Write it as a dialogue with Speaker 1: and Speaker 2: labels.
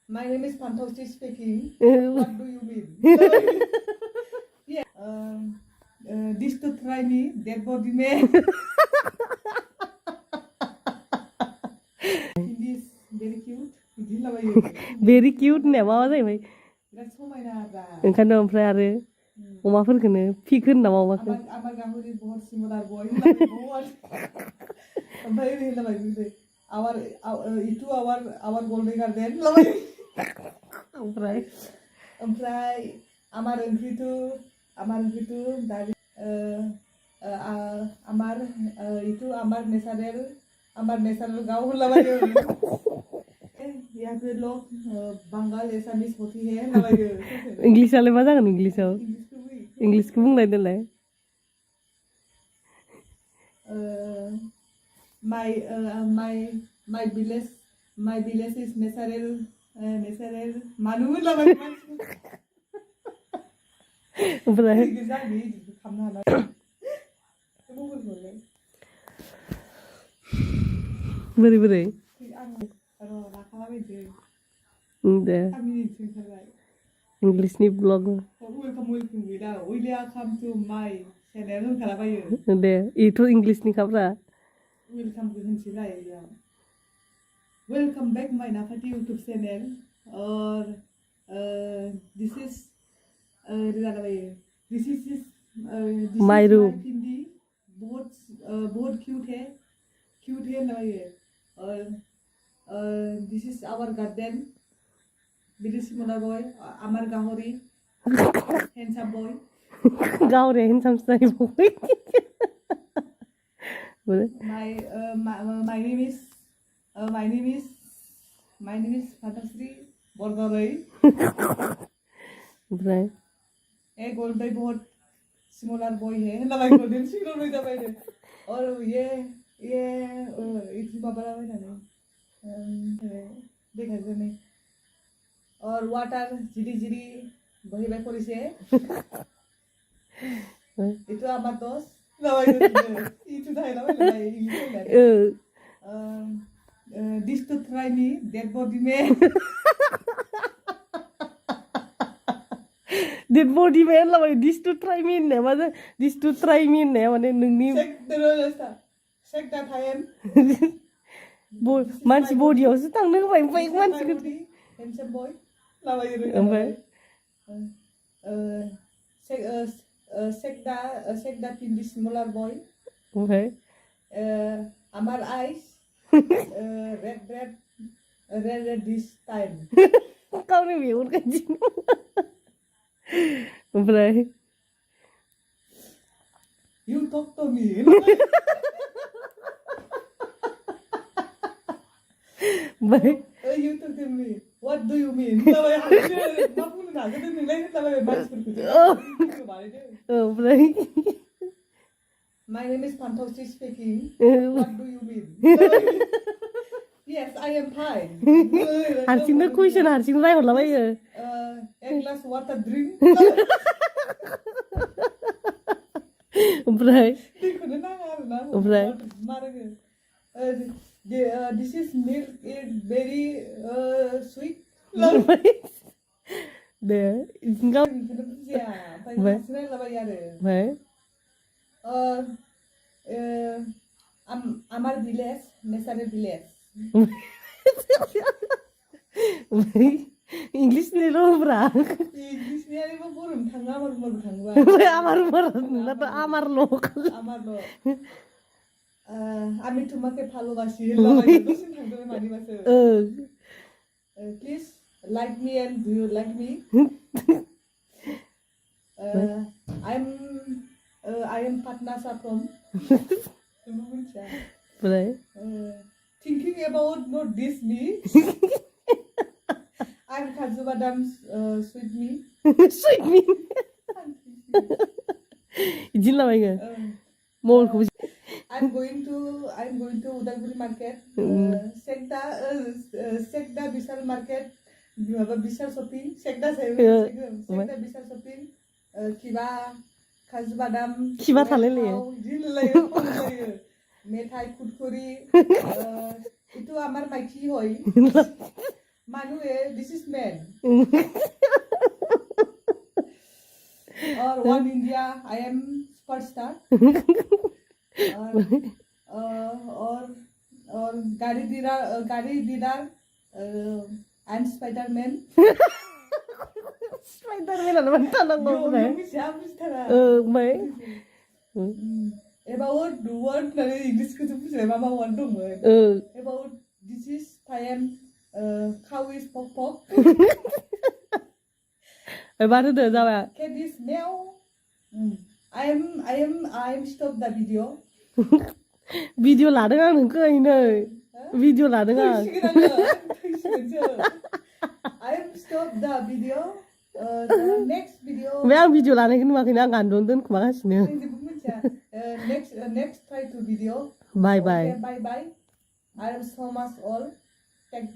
Speaker 1: My name is fantaosria speaking. What do you mean? Yeah. This to try me, dead body man. Hindi is very cute.
Speaker 2: very cute होननाया माबा जाहैबाय
Speaker 1: बिराद समायना दा
Speaker 2: ओंखायनो ओमफ्राय आरो अमाफोरखौनो फिगोन नामा अमाखौ
Speaker 1: आमार गाहरि बहुत सिमिलार बय ओमफ्राय ओरै होनलाबाय बिदि इटु आवार गोल्डन गार्डेन ओमफ्राय आमार ओंख्रिथु दारि इटु आमार नेचारेल गाव होनलाबायो यहाँ पे लोग बंगाल एसामिस होती है होनलाबायो
Speaker 2: इंग्लिशआलाय मा जागोन इंग्लिशआव इंग्लिशखौ बुंलाय देलाय
Speaker 1: my village is natural मानु होनलाबायो
Speaker 2: ओमफ्राय बोरै बोरै दे इंग्लिशनि ब्लग दे इथ' इंग्लिशनि खाब्रा
Speaker 1: वेलकम बैक माय नाफाटी यूट्यूब चैनल और this is
Speaker 2: my room
Speaker 1: Hindi बहुत क्यूट है ना ये और दिस इज आवर गार्डन बिदि सिमोना बॉय आमार गाहरी हैंडसम बॉय
Speaker 2: गाहरी handsome style boy
Speaker 1: my name is fantaosria बरगरै
Speaker 2: ओमफ्राय
Speaker 1: ए गोल्डन बहुत सिमिलर बॉय है ना भाई गोल्डन सिमिलर हो जाता है और ये इतनी बाबा देखा जाने और वाटर जिरी बही बाय करिसे इतो आमार दोस ना भाई इतो थाय ना भाई English this to try me dead body man
Speaker 2: dead body man lah this to try me होननाया मा this to try me होननाया माने नोंनि
Speaker 1: check that I am
Speaker 2: मानसि बडियावसो थांनो होबाय ओमफ्राय मानसिखौ
Speaker 1: handsome boy लाबायो
Speaker 2: ओमफ्राय
Speaker 1: check that in this smaller boy
Speaker 2: ओमफ्राय
Speaker 1: amar eyes red this time
Speaker 2: गावनि मेगन खाथियाव ओमफ्राय
Speaker 1: you talk to me
Speaker 2: ओमफ्राय
Speaker 1: you talk to me what do you mean मा बुंनो नागिरदों नोंलाय होनलाबाय मानसिफोरखौ
Speaker 2: ओमफ्राय
Speaker 1: My name is fantaosria speaking. What do you mean? Yes, I am fine.
Speaker 2: हारसिंनो कुइसन हारसिं रायहरलाबायो
Speaker 1: A glass water drink.
Speaker 2: ओमफ्राय
Speaker 1: दैखौनो नाङा आरोना
Speaker 2: ओमफ्राय
Speaker 1: मारोङो this is milk is very sweet.
Speaker 2: दे
Speaker 1: गाव बुजिया ओमफ्राय हारसिं रायलाबायो आरो
Speaker 2: ओमफ्राय
Speaker 1: आमार village natural village
Speaker 2: इंग्लिशनिल' होब्रा
Speaker 1: इंग्लिशनि आरो बर'नि थाङो आमार थाङोबा
Speaker 2: नोंनाथ' आमारल'
Speaker 1: আমি তোমাকে ভালোবাসি লাগাই দোসিন থাকবে মানিবাসে please like me and do you like me I am Patnasa from thinking about not this me I'm Kaju Badam sweet me
Speaker 2: इदिनो लाबायगो मबाइलखौ
Speaker 1: I'm going to Udalguri market Sekda Vishal market Vishal shopping Sekda Vishal shopping Kiba Kaju Badam
Speaker 2: Kiba थालायलायो
Speaker 1: मेथाइ खुरखुरि इटु आमार माइखि हय Manu, this is man. Or one India, I am superstar. Or Gary Didar and Spider-Man.
Speaker 2: Spider-Man naman tanong mo ba? May.
Speaker 1: About the word na English ko tu pun mama want to mo. About this is I am cow is pok pok.
Speaker 2: Baru dah jawab.
Speaker 1: Cat is meow. I am stop the video.
Speaker 2: Video laden kan engkau ini. Video laden kan.
Speaker 1: I am stop the video. The next video.
Speaker 2: Memang video laden kan makanya ngandung dan kemakasnya.
Speaker 1: Next try to video.
Speaker 2: Bye bye.
Speaker 1: Okay, bye bye. I am so much all. Thank